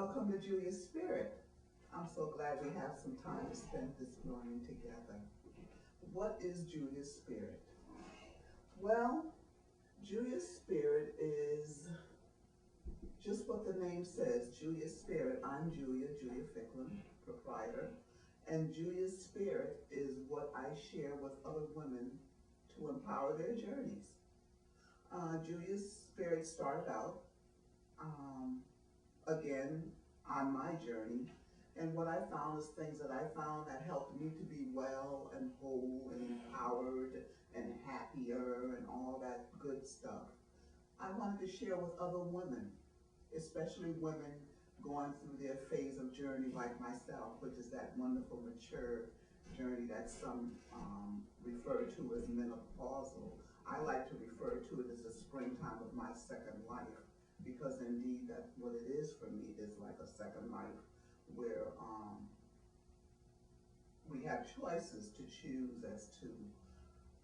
Welcome to Julia's Spirit. I'm so glad we have some time to spend this morning together. What is Julia's Spirit? Well, Julia's Spirit is just what the name says, Julia's Spirit. I'm Julia Ficklin, proprietor, and Julia's Spirit is what I share with other women to empower their journeys. Julia's Spirit started out again on my journey, and what I found is things that I found that helped me to be well and whole and empowered and happier and all that good stuff. I wanted to share with other women, especially women going through their phase of journey like myself, which is that wonderful mature journey that some refer to as menopausal. I like to refer to it as the springtime of my second life, because indeed that's what it is for me, is like a second life where we have choices to choose as to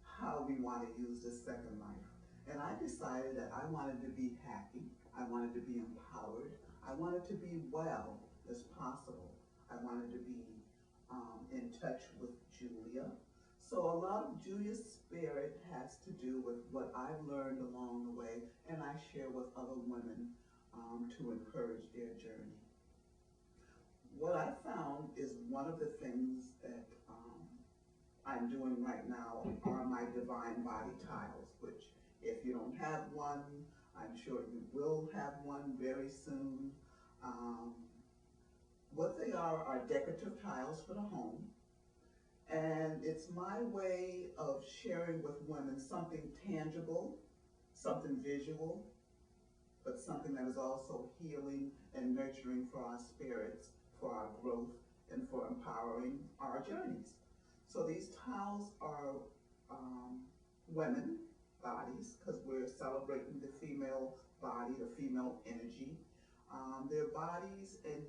how we want to use this second life. And I decided that I wanted to be happy, I wanted to be empowered, I wanted to be well as possible. I wanted to be in touch with Julia. So a lot of Julia's Spirit has to do with what I've learned along the way, and I share with other women to encourage their journey. What I found is one of the things that I'm doing right now are my divine body tiles, which if you don't have one, I'm sure you will have one very soon. What they are decorative tiles for the home. And it's my way of sharing with women something tangible, something visual, but something that is also healing and nurturing for our spirits, for our growth, and for empowering our journeys. So these tiles are women bodies, because we're celebrating the female body, the female energy. Their bodies, and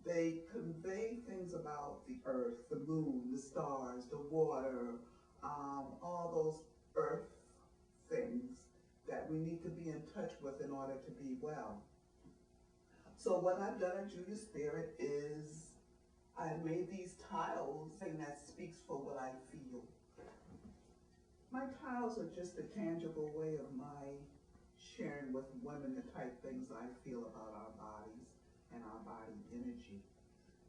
they convey things about the earth, the moon, the stars, the water, all those earth things that we need to be in touch with in order to be well. So what I've done at Julia's Spirit is I made these tiles that speaks for what I feel. My tiles are just a tangible way of my sharing with women the type things I feel about our bodies and our body energy.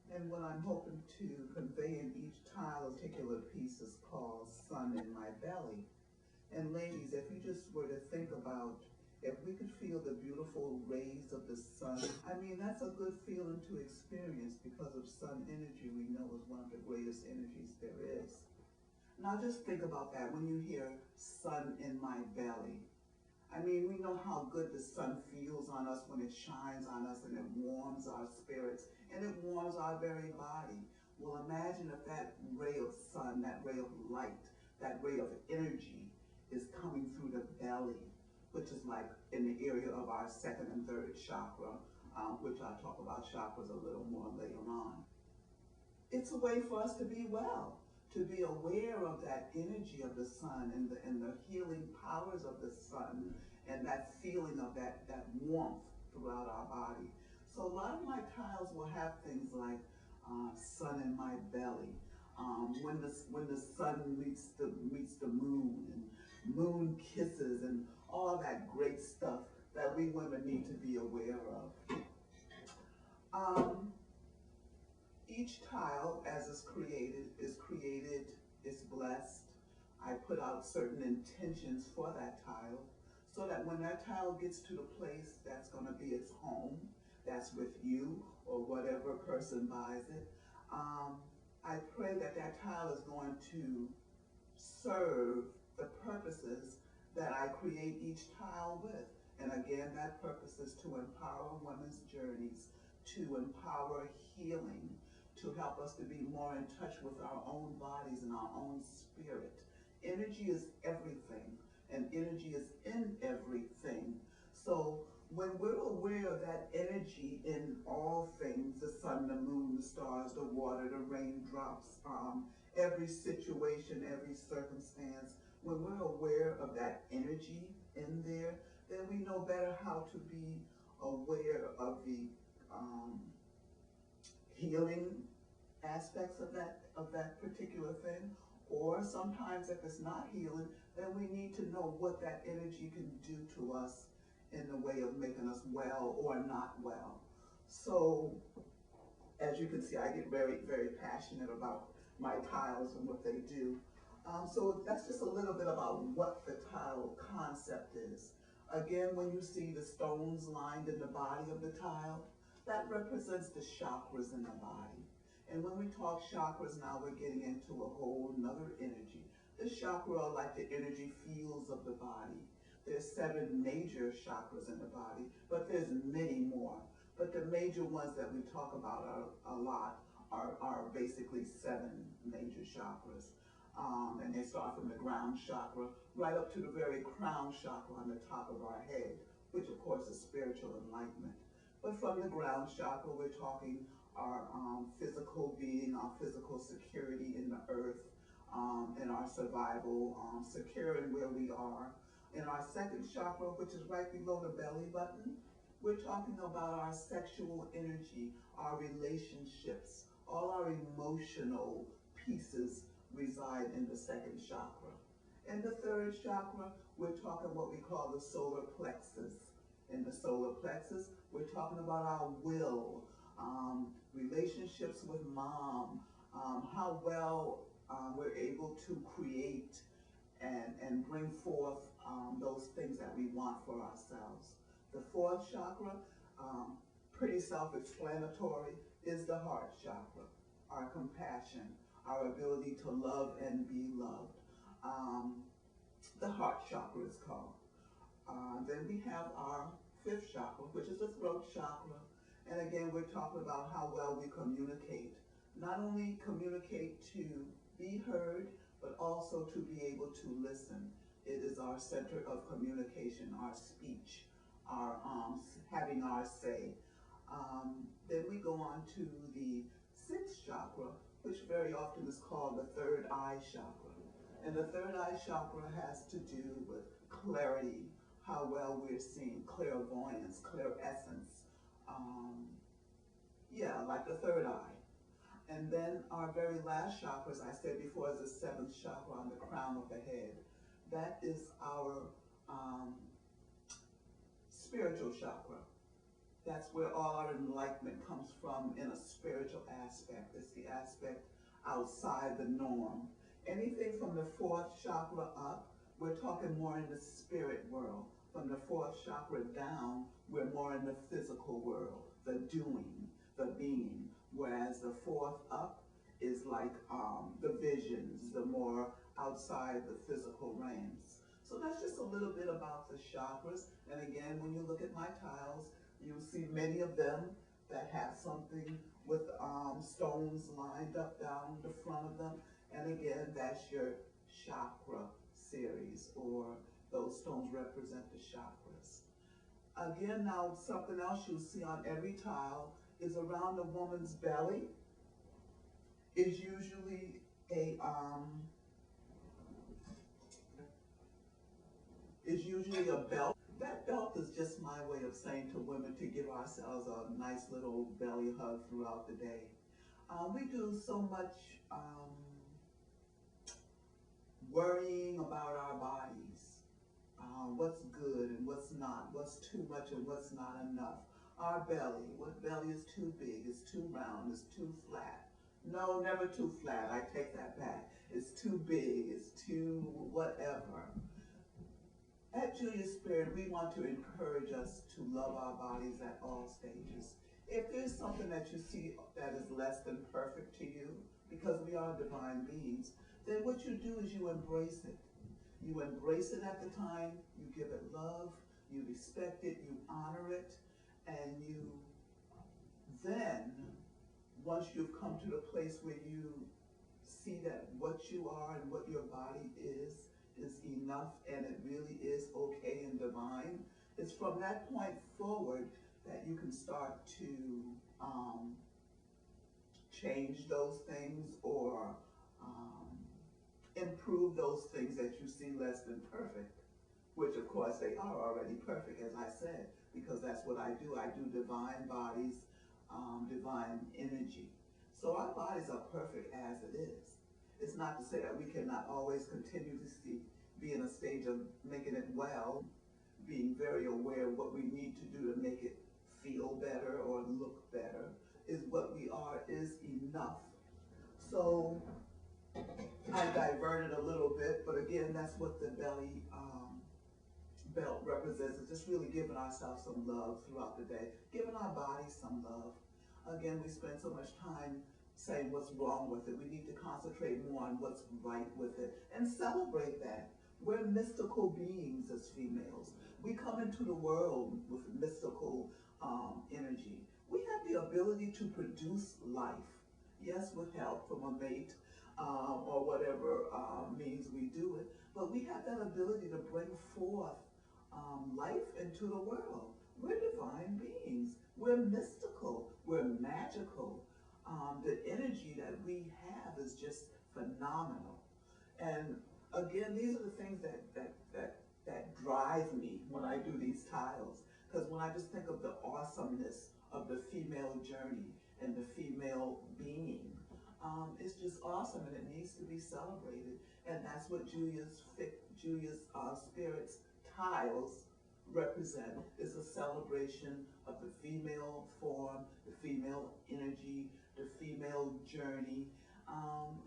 And what I'm hoping to convey in each tile, a particular piece, is called Sun in My Belly. And ladies, if you just were to think about, if we could feel the beautiful rays of the sun, I mean, that's a good feeling to experience, because of sun energy we know is one of the greatest energies there is. Now just think about that when you hear sun in my belly. I mean, we know how good the sun feels on us when it shines on us, and it warms our spirits, and it warms our very body. Well, imagine if that ray of sun, that ray of light, that ray of energy is coming through the belly, which is like in the area of our second and third chakra, which I'll talk about chakras a little more later on. It's a way for us to be well, to be aware of that energy of the sun and the healing powers of the sun, and that feeling of that warmth throughout our body. So a lot of my tiles will have things like sun in my belly, when the sun meets the moon, and moon kisses, and all that great stuff that we women need to be aware of. Each tile, as is created, is blessed. I put out certain intentions for that tile, so that when that tile gets to the place that's going to be its home, that's with you or whatever person buys it, I pray that that tile is going to serve the purposes that I create each tile with. And again, that purpose is to empower women's journeys, to empower healing, to help us to be more in touch with our own bodies and our own spirit. Energy is everything, and energy is in everything. So when we're aware of that energy in all things, the sun, the moon, the stars, the water, the raindrops, every situation, every circumstance, when we're aware of that energy in there, then we know better how to be aware of the um, healing aspects of that particular thing, or sometimes if it's not healing, then we need to know what that energy can do to us in the way of making us well or not well. So as you can see, I get very, very passionate about my tiles and what they do. So that's just a little bit about what the tile concept is. Again, when you see the stones lined in the body of the tile, that represents the chakras in the body. And when we talk chakras now, we're getting into a whole nother energy. The chakra are like the energy fields of the body. There's 7 major chakras in the body, but there's many more. But the major ones that we talk about a lot are basically 7 major chakras. And they start from the ground chakra right up to the very crown chakra on the top of our head, which of course is spiritual enlightenment. But from the ground chakra, we're talking our physical being, our physical security in the earth, and our survival, secure in where we are. In our second chakra, which is right below the belly button, we're talking about our sexual energy, our relationships, all our emotional pieces reside in the second chakra. In the third chakra, we're talking what we call the solar plexus. In the solar plexus, we're talking about our will, relationships with mom, how well we're able to create and bring forth those things that we want for ourselves. The fourth chakra, pretty self-explanatory, is the heart chakra, our compassion, our ability to love and be loved. The heart chakra is called. Then we have our fifth chakra, which is the throat chakra. And again, we're talking about how well we communicate. Not only communicate to be heard, but also to be able to listen. It is our center of communication, our speech, our having our say. Then we go on to the sixth chakra, which very often is called the third eye chakra. And the third eye chakra has to do with clarity, how well we're seeing, clairvoyance, clairessence. Yeah, like the third eye. And then our very last chakra, as I said before, is the seventh chakra on the crown of the head. That is our spiritual chakra. That's where all our enlightenment comes from in a spiritual aspect. It's the aspect outside the norm. Anything from the fourth chakra up, we're talking more in the spirit world. From the fourth chakra down, we're more in the physical world, the doing, the being. Whereas the fourth up is like the visions, the more outside the physical realms. So that's just a little bit about the chakras. And again, when you look at my tiles, you'll see many of them that have something with stones lined up down the front of them. And again, that's your chakra series, or those stones represent the chakras. Again, now something else you'll see on every tile is around a woman's belly is usually a belt. That belt is just my way of saying to women to give ourselves a nice little belly hug throughout the day. We do so much worrying about our bodies, what's good and what's not, what's too much and what's not enough. Our belly, what belly is too big, is too round, is too flat. No, never too flat, I take that back. It's too big, it's too whatever. At Julia Spirit, we want to encourage us to love our bodies at all stages. If there's something that you see that is less than perfect to you, because we are divine beings, then what you do is you embrace it. You embrace it at the time, you give it love, you respect it, you honor it, and you then, once you've come to the place where you see that what you are and what your body is enough and it really is okay and divine, it's from that point forward that you can start to change those things or improve those things that you see less than perfect, which of course they are already perfect, as I said. because that's what I do. I do divine bodies, divine energy. So our bodies are perfect as it is. It's not to say that we cannot always continue to be in a stage of making it well, being very aware of what we need to do to make it feel better or look better. Is what we are is enough. So I diverted a little bit, but again, that's what the belly belt represents. It's just really giving ourselves some love throughout the day, giving our bodies some love. Again, we spend so much time saying what's wrong with it. We need to concentrate more on what's right with it and celebrate that. We're mystical beings as females. We come into the world with mystical energy. We have the ability to produce life. Yes, with help from a mate or whatever means we do it, but we have that ability to bring forth life into the world. We're divine beings. We're mystical. We're magical. The energy that we have is just phenomenal. And again, these are the things that drive me when I do these tiles. Because when I just think of the awesomeness of the female journey and the female being, it's just awesome and it needs to be celebrated. And that's what Julia's Spirit's tiles represent, is a celebration of the female form, the female energy, the female journey,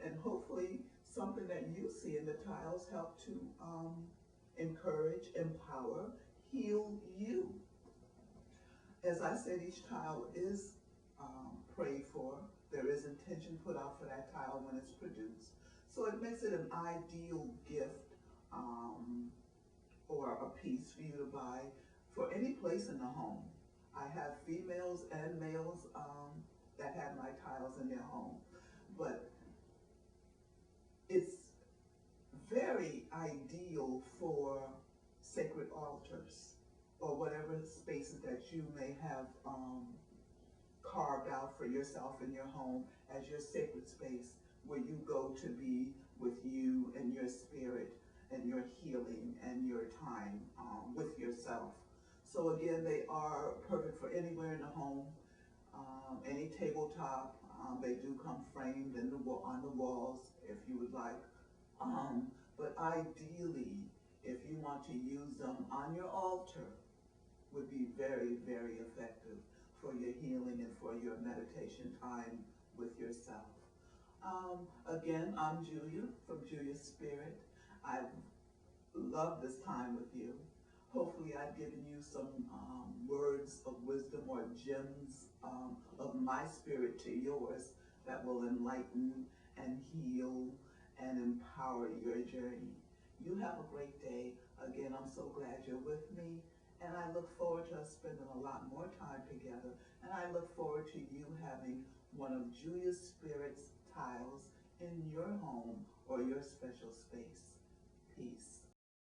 and hopefully something that you see in the tiles help to encourage, empower, heal you. As I said, each tile is prayed for. There is intention put out for that tile when it's produced. So it makes it an ideal gift or a piece for you to buy for any place in the home. I have females and males that have my tiles in their home, but it's very ideal for sacred altars or whatever spaces that you may have carved out for yourself in your home as your sacred space where you go to be with you and your spirit and your healing and your time with yourself. So again, they are perfect for anywhere in the home, any tabletop. They do come framed in on the walls if you would like. But ideally, if you want to use them on your altar, would be very, very effective for your healing and for your meditation time with yourself. Again, I'm Julia from Julia's Spirit. I've loved this time with you. Hopefully I've given you some words of wisdom or gems of my spirit to yours that will enlighten and heal and empower your journey. You have a great day. Again, I'm so glad you're with me, and I look forward to us spending a lot more time together, and I look forward to you having one of Julia's Spirit's tiles in your home or your special space. Peace.